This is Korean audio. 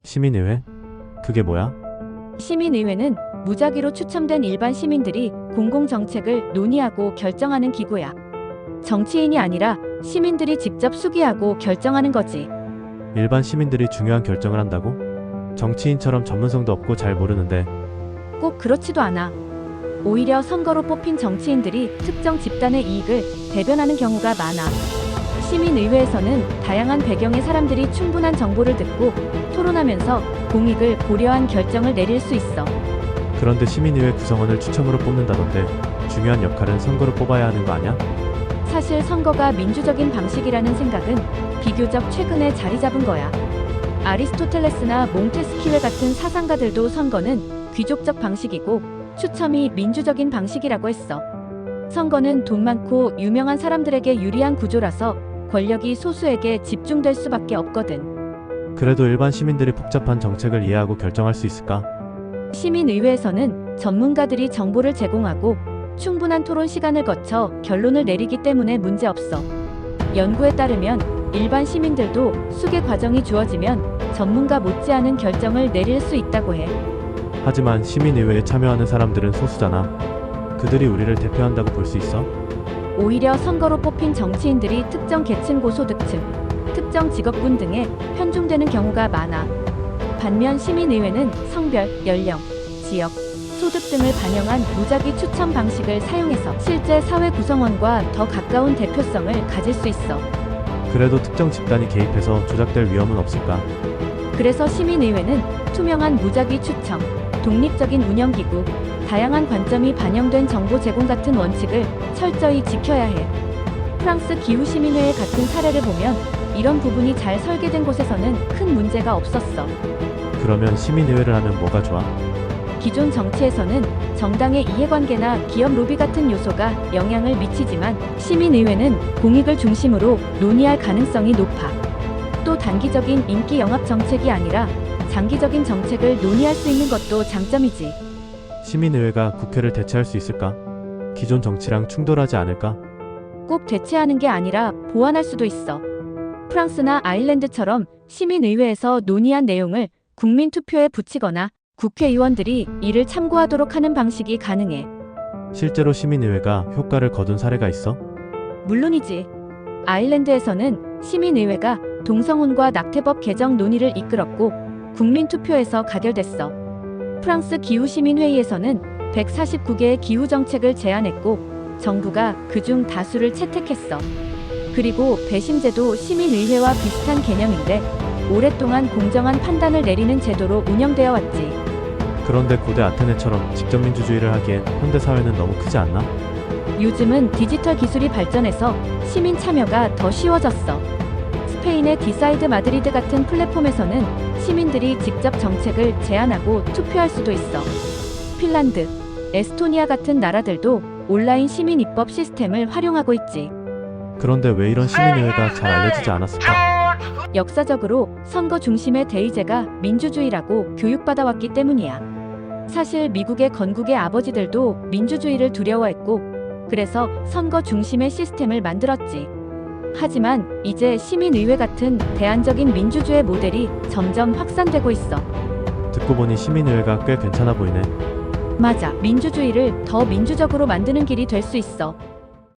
시민의회? 그게 뭐야? 시민의회는 무작위로 추첨된 일반 시민들이 공공정책을 논의하고 결정하는 기구야. 정치인이 아니라 시민들이 직접 수기하고 결정하는 거지. 일반 시민들이 중요한 결정을 한다고? 정치인처럼 전문성도 없고 잘 모르는데. 꼭 그렇지도 않아. 오히려 선거로 뽑힌 정치인들이 특정 집단의 이익을 대변하는 경우가 많아. 시민의회에서는 다양한 배경의 사람들이 충분한 정보를 듣고 토론하면서 공익을 고려한 결정을 내릴 수 있어. 그런데 시민의회 구성원을 추첨으로 뽑는다던데 중요한 역할은 선거로 뽑아야 하는 거 아냐? 사실 선거가 민주적인 방식이라는 생각은 비교적 최근에 자리 잡은 거야. 아리스토텔레스나 몽테스키웨 같은 사상가들도 선거는 귀족적 방식이고 추첨이 민주적인 방식이라고 했어. 선거는 돈 많고 유명한 사람들에게 유리한 구조라서 권력이 소수에게 집중될 수밖에 없거든. 그래도 일반 시민들이 복잡한 정책을 이해하고 결정할 수 있을까? 시민의회에서는 전문가들이 정보를 제공하고 충분한 토론 시간을 거쳐 결론을 내리기 때문에 문제없어. 연구에 따르면 일반 시민들도 수계 과정이 주어지면 전문가 못지않은 결정을 내릴 수 있다고 해. 하지만 시민의회에 참여하는 사람들은 소수잖아. 그들이 우리를 대표한다고 볼 수 있어? 오히려 선거로 뽑힌 정치인들이 특정 계층 고소득층, 특정 직업군 등에 편중되는 경우가 많아. 반면 시민의회는 성별, 연령, 지역, 소득 등을 반영한 무작위 추첨 방식을 사용해서 실제 사회 구성원과 더 가까운 대표성을 가질 수 있어. 그래도 특정 집단이 개입해서 조작될 위험은 없을까? 그래서 시민의회는 투명한 무작위 추첨, 독립적인 운영기구, 다양한 관점이 반영된 정보 제공 같은 원칙을 철저히 지켜야 해. 프랑스 기후시민회의 같은 사례를 보면 이런 부분이 잘 설계된 곳에서는 큰 문제가 없었어. 그러면 시민의회를 하면 뭐가 좋아? 기존 정치에서는 정당의 이해관계나 기업 로비 같은 요소가 영향을 미치지만 시민의회는 공익을 중심으로 논의할 가능성이 높아. 또 단기적인 인기 영합 정책이 아니라 장기적인 정책을 논의할 수 있는 것도 장점이지. 시민의회가 국회를 대체할 수 있을까? 기존 정치랑 충돌하지 않을까? 꼭 대체하는 게 아니라 보완할 수도 있어. 프랑스나 아일랜드처럼 시민의회에서 논의한 내용을 국민투표에 붙이거나 국회의원들이 이를 참고하도록 하는 방식이 가능해. 실제로 시민의회가 효과를 거둔 사례가 있어? 물론이지. 아일랜드에서는 시민의회가 동성혼과 낙태법 개정 논의를 이끌었고 국민투표에서 가결됐어. 프랑스 기후시민회의에서는 149개의 기후정책을 제안했고 정부가 그중 다수를 채택했어. 그리고 배심제도 시민의회와 비슷한 개념인데 오랫동안 공정한 판단을 내리는 제도로 운영되어 왔지. 그런데 고대 아테네처럼 직접 민주주의를 하기엔 현대 사회는 너무 크지 않나? 요즘은 디지털 기술이 발전해서 시민 참여가 더 쉬워졌어. 스페인의 디사이드 마드리드 같은 플랫폼에서는 시민들이 직접 정책을 제안하고 투표할 수도 있어. 핀란드, 에스토니아 같은 나라들도 온라인 시민 입법 시스템을 활용하고 있지. 그런데 왜 이런 시민의회가 잘 알려지지 않았을까? 역사적으로 선거 중심의 대의제가 민주주의라고 교육받아왔기 때문이야. 사실 미국의 건국의 아버지들도 민주주의를 두려워했고 그래서 선거 중심의 시스템을 만들었지. 하지만 이제 시민의회 같은 대안적인 민주주의 모델이 점점 확산되고 있어. 듣고 보니 시민의회가 꽤 괜찮아 보이네. 맞아. 민주주의를 더 민주적으로 만드는 길이 될 수 있어.